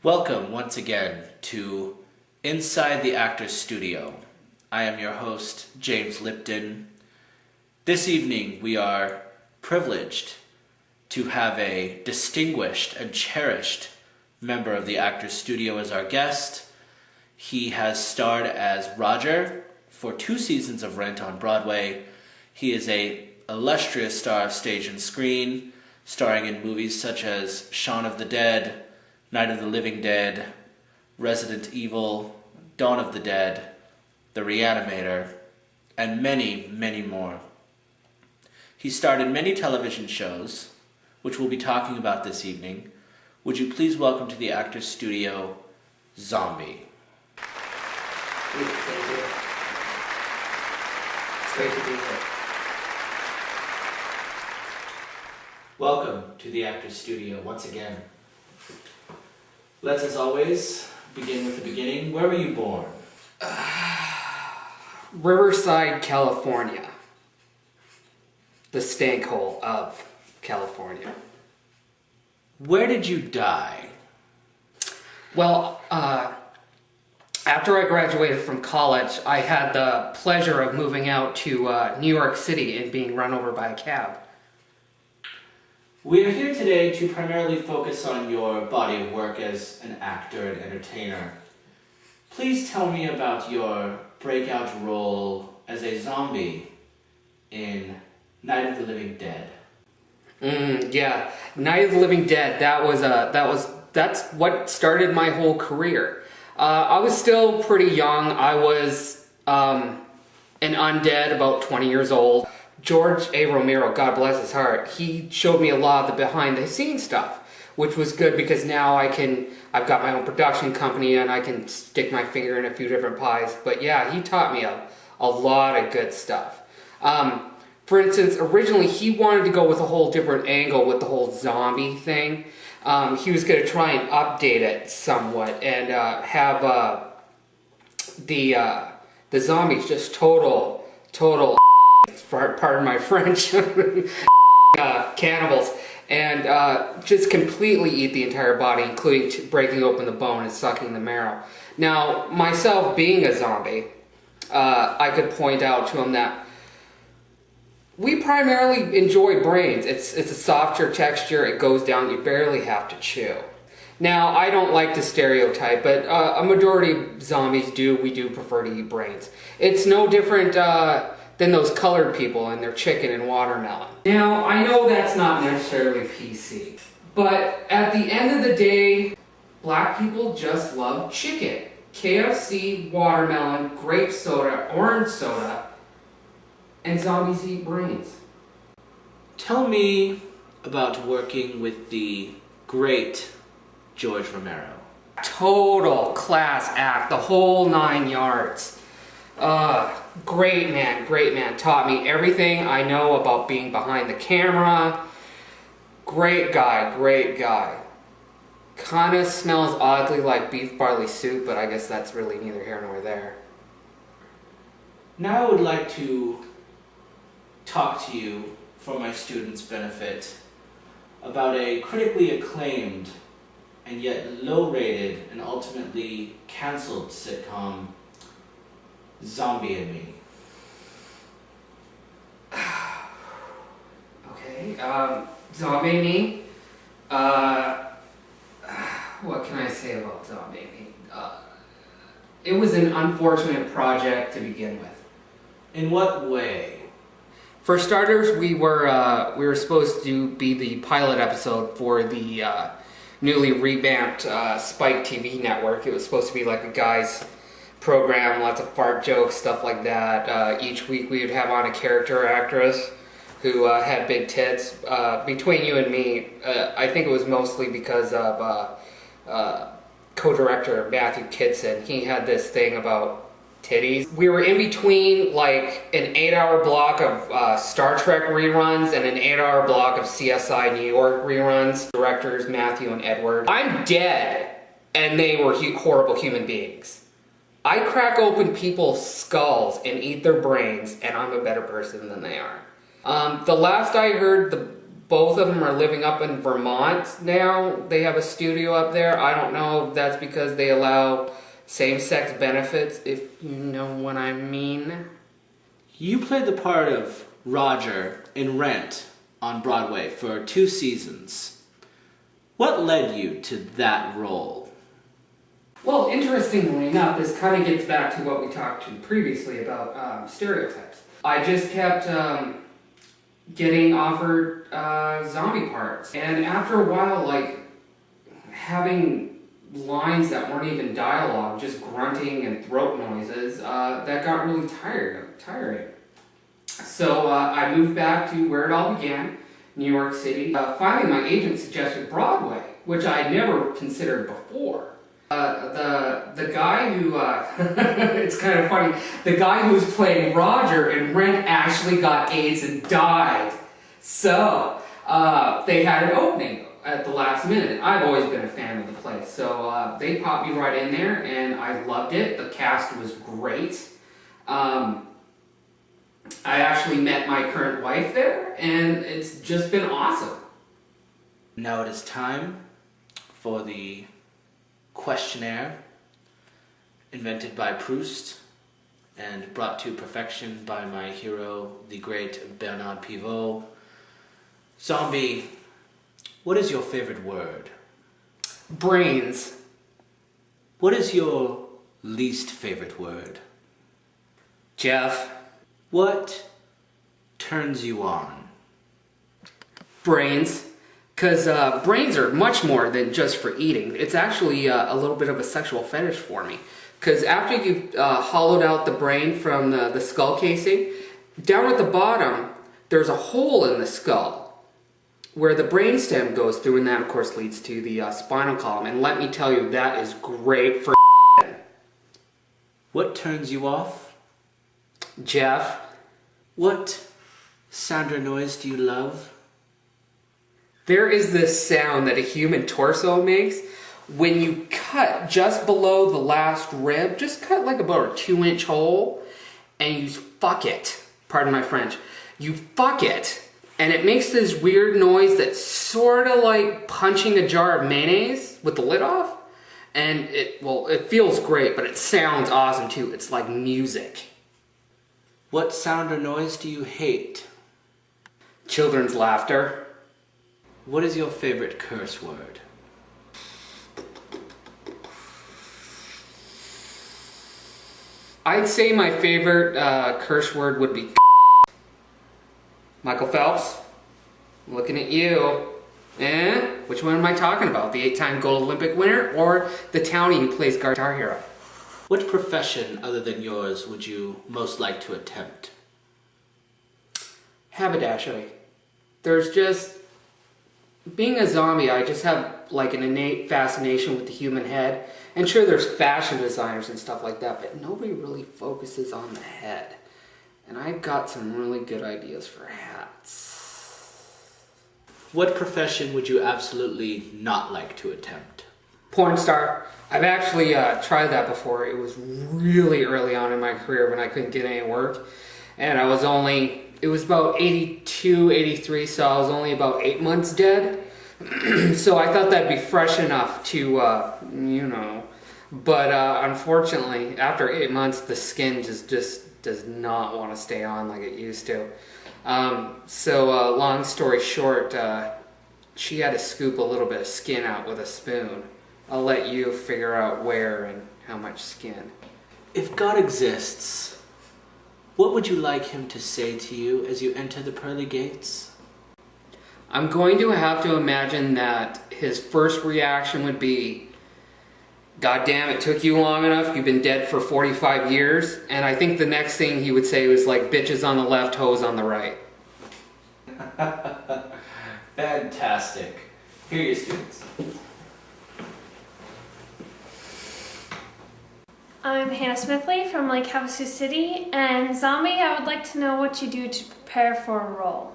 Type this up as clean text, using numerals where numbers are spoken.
Welcome once again to Inside the Actors Studio. I am your host, James Lipton. This evening we are privileged to have a distinguished and cherished member of the Actors Studio as our guest. He has starred as Roger for 2 seasons of Rent on Broadway. He is an illustrious star of stage and screen, starring in movies such as Shaun of the Dead, Night of the Living Dead, Resident Evil, Dawn of the Dead, The Reanimator, and many, many more. He starred in many television shows, which we'll be talking about this evening. Would you please welcome to the Actors Studio, Zombie. Thank you. It's great to be here. Welcome to the Actors Studio once again. Let's, as always, begin with the beginning. Where were you born? Riverside, California. The stank hole of California. Where did you die? Well, after I graduated from college, I had the pleasure of moving out to New York City and being run over by a cab. We are here today to primarily focus on your body of work as an actor and entertainer. Please tell me about your breakout role as a zombie in Night of the Living Dead. Yeah, Night of the Living Dead. That's what started my whole career. I was still pretty young. I was an undead, about 20 years old. George A. Romero, God bless his heart, he showed me a lot of the behind the scenes stuff, which was good because now I've got my own production company and I can stick my finger in a few different pies. But yeah, he taught me a lot of good stuff. For instance, originally he wanted to go with a whole different angle with the whole zombie thing. He was going to try and update it somewhat and have the zombies just total pardon my French, cannibals, and just completely eat the entire body, including breaking open the bone and sucking the marrow. Now, myself being a zombie, I could point out to him that we primarily enjoy brains. It's a softer texture, it goes down, you barely have to chew. Now, I don't like to stereotype, but a majority of zombies we do prefer to eat brains. It's no different than those colored people and their chicken and watermelon. Now, I know that's not necessarily PC, but at the end of the day, black people just love chicken. KFC, watermelon, grape soda, orange soda, and zombies eat brains. Tell me about working with the great George Romero. Total class act, the whole 9 yards. Great man, taught me everything I know about being behind the camera. Great guy. Kinda smells oddly like beef barley soup, but I guess that's really neither here nor there. Now I would like to talk to you, for my students' benefit, about a critically acclaimed and yet low-rated and ultimately cancelled sitcom, Zombie and Me. Okay, Zombie and Me. What can I say about Zombie and Me? It was an unfortunate project to begin with. In what way? For starters, we were supposed to be the pilot episode for the newly revamped Spike TV network. It was supposed to be like a guy's program, lots of fart jokes, stuff like that. Each week we would have on a character actress who had big tits. Between you and me, I think it was mostly because of co-director Matthew Kitson. He had this thing about titties. We were in between like an 8-hour block of Star Trek reruns and an 8-hour block of CSI New York reruns. Directors Matthew and Edward. I'm dead, and they were horrible human beings. I crack open people's skulls and eat their brains, and I'm a better person than they are. The last I heard, the both of them are living up in Vermont now. They have a studio up there. I don't know if that's because they allow same-sex benefits, if you know what I mean. You played the part of Roger in Rent on Broadway for 2 seasons. What led you to that role? Well, interestingly enough, this kind of gets back to what we talked to previously about stereotypes. I just kept getting offered zombie parts. And after a while, like, having lines that weren't even dialogue, just grunting and throat noises, that got really tiring. So I moved back to where it all began, New York City. Finally, my agent suggested Broadway, which I had never considered before. The guy who, it's kind of funny, the guy who was playing Roger in Rent actually got AIDS and died. So, they had an opening at the last minute. I've always been a fan of the place, so they popped me right in there, and I loved it. The cast was great. I actually met my current wife there, and it's just been awesome. Now it is time for the questionnaire invented by Proust and brought to perfection by my hero, the great Bernard Pivot. Zombie, what is your favorite word? Brains. What is your least favorite word? Jeff. What turns you on? Brains. Because brains are much more than just for eating. It's actually a little bit of a sexual fetish for me. Because after you've hollowed out the brain from the skull casing, down at the bottom, there's a hole in the skull where the brainstem goes through, and that, of course, leads to the spinal column. And let me tell you, that is great for What turns you off? Jeff. What sound or noise do you love? There is this sound that a human torso makes when you cut just below the last rib, just cut like about a 2-inch hole, and you fuck it. Pardon my French. You fuck it, and it makes this weird noise that's sort of like punching a jar of mayonnaise with the lid off. And it feels great, but it sounds awesome too. It's like music. What sound or noise do you hate? Children's laughter. What is your favorite curse word? I'd say my favorite curse word would be Michael Phelps. I'm looking at you. Which one am I talking about? The 8-time gold Olympic winner or the townie who plays Guitar Hero? What profession other than yours would you most like to attempt? Haberdashery. There's just... Being a zombie, I just have like an innate fascination with the human head. And sure, there's fashion designers and stuff like that, but nobody really focuses on the head. And I've got some really good ideas for hats. What profession would you absolutely not like to attempt? Porn star. I've actually tried that before. It was really early on in my career when I couldn't get any work. And I was only... It was about 82, 83, so I was only about 8 months dead. So I thought that'd be fresh enough to, But unfortunately, after 8 months, the skin just does not want to stay on like it used to. So long story short, she had to scoop a little bit of skin out with a spoon. I'll let you figure out where and how much skin. If God exists, what would you like him to say to you as you enter the pearly gates? I'm going to have to imagine that his first reaction would be, God damn, it took you long enough, you've been dead for 45 years. And I think the next thing he would say was like, bitches on the left, hoes on the right. Fantastic. Here are your students. I'm Hannah Smithley from Lake Havasu City, and Zombie, I would like to know what you do to prepare for a role.